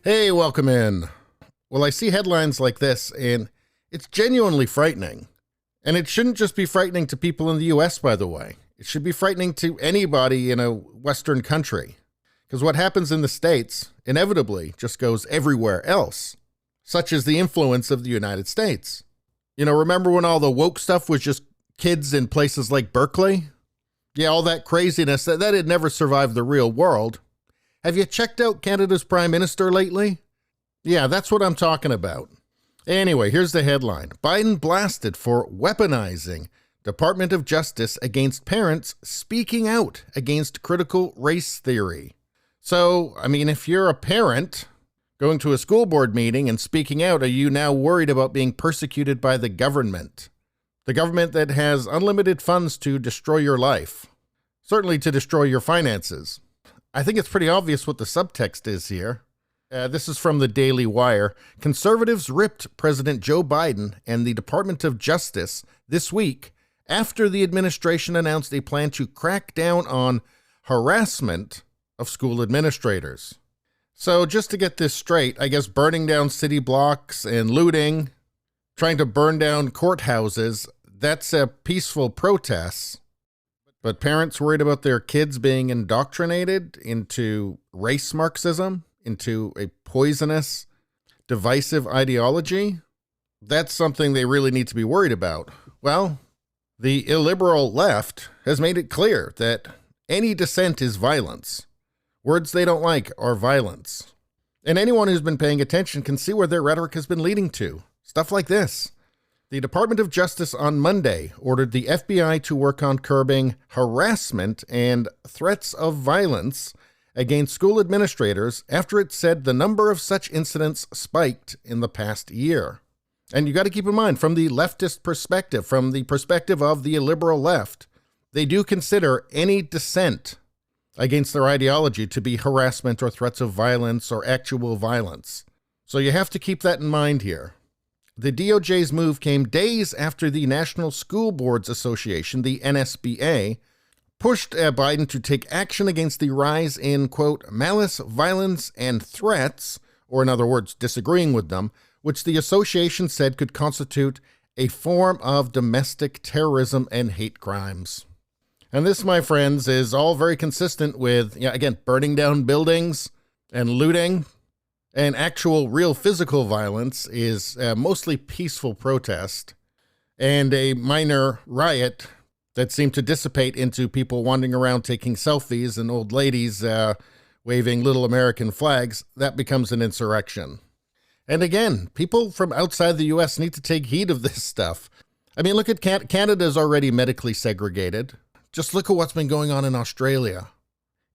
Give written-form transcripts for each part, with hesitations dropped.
Hey, welcome in. Well, I see headlines like this, and it's genuinely frightening. And it shouldn't just be frightening to people in the US, by the way. It should be frightening to anybody in a Western country. Because what happens in the States inevitably just goes everywhere else, such as the influence of the United States. Remember when all the woke stuff was just kids in places like Berkeley? Yeah, all that craziness, that had never survived the real world. Have you checked out Canada's Prime Minister lately? Yeah, that's what I'm talking about. Anyway, here's the headline. Biden blasted for weaponizing Department of Justice against parents speaking out against critical race theory. So, if you're a parent going to a school board meeting and speaking out, are you now worried about being persecuted by the government? The government that has unlimited funds to destroy your life. Certainly to destroy your finances. I think it's pretty obvious what the subtext is here. This is from the Daily Wire. Conservatives ripped President Joe Biden and the Department of Justice this week after the administration announced a plan to crack down on harassment of school administrators. So just to get this straight, I guess burning down city blocks and looting, trying to burn down courthouses, that's a peaceful protest. But parents worried about their kids being indoctrinated into race Marxism, into a poisonous, divisive ideology, that's something they really need to be worried about. Well, the illiberal left has made it clear that any dissent is violence. Words they don't like are violence. And anyone who's been paying attention can see where their rhetoric has been leading to. Stuff like this. The Department of Justice on Monday ordered the FBI to work on curbing harassment and threats of violence against school administrators after it said the number of such incidents spiked in the past year. And you got to keep in mind, from the leftist perspective, from the perspective of the illiberal left, they do consider any dissent against their ideology to be harassment or threats of violence or actual violence. So you have to keep that in mind here. The DOJ's move came days after the National School Boards Association, the NSBA, pushed Biden to take action against the rise in, quote, malice, violence, and threats, or in other words, disagreeing with them, which the association said could constitute a form of domestic terrorism and hate crimes. And this, my friends, is all very consistent with, again, burning down buildings and looting. And actual real physical violence is mostly peaceful protest and a minor riot that seemed to dissipate into people wandering around taking selfies and old ladies waving little American flags. That becomes an insurrection. And again, people from outside the U.S. need to take heed of this stuff. Look at Canada's already medically segregated. Just look at what's been going on in Australia.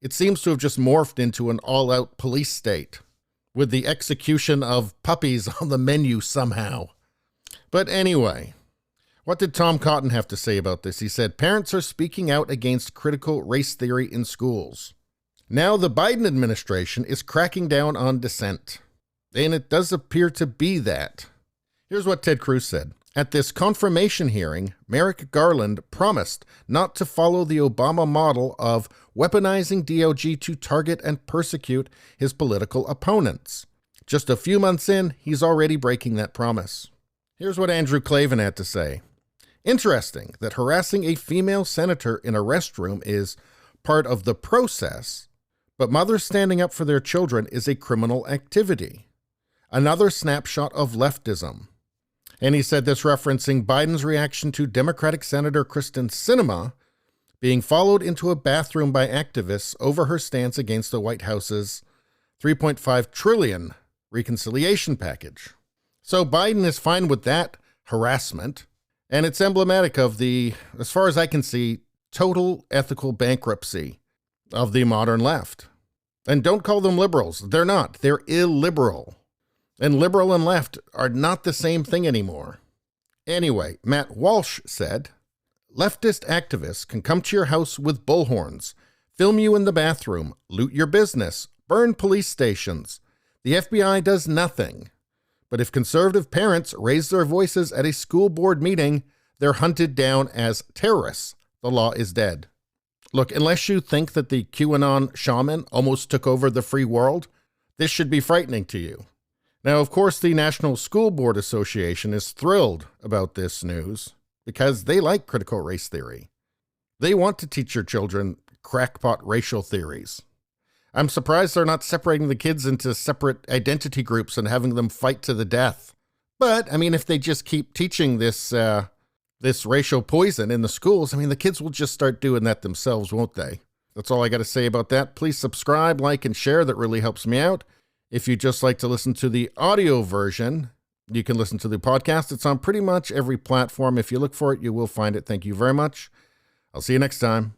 It seems to have just morphed into an all-out police state, with the execution of puppies on the menu somehow. But anyway, what did Tom Cotton have to say about this? He said, parents are speaking out against critical race theory in schools. Now the Biden administration is cracking down on dissent. And it does appear to be that. Here's what Ted Cruz said. At this confirmation hearing, Merrick Garland promised not to follow the Obama model of weaponizing DOJ to target and persecute his political opponents. Just a few months in, he's already breaking that promise. Here's what Andrew Klavan had to say. Interesting that harassing a female senator in a restroom is part of the process, but mothers standing up for their children is a criminal activity. Another snapshot of leftism. And he said this referencing Biden's reaction to Democratic Senator Kristen Sinema being followed into a bathroom by activists over her stance against the White House's $3.5 trillion reconciliation package. So Biden is fine with that harassment, and it's emblematic of the, as far as I can see, total ethical bankruptcy of the modern left. And don't call them liberals. They're not. They're illiberal. And liberal and left are not the same thing anymore. Anyway, Matt Walsh said, leftist activists can come to your house with bullhorns, film you in the bathroom, loot your business, burn police stations. The FBI does nothing. But if conservative parents raise their voices at a school board meeting, they're hunted down as terrorists. The law is dead. Look, unless you think that the QAnon shaman almost took over the free world, This should be frightening to you. Now, of course, the National School Board Association is thrilled about this news because they like critical race theory. They want to teach your children crackpot racial theories. I'm surprised they're not separating the kids into separate identity groups and having them fight to the death. But, I mean, if they just keep teaching this racial poison in the schools, I mean, the kids will just start doing that themselves, won't they? That's all I got to say about that. Please subscribe, like, and share. That really helps me out. If you'd just like to listen to the audio version, you can listen to the podcast. It's on pretty much every platform. If you look for it, you will find it. Thank you very much. I'll see you next time.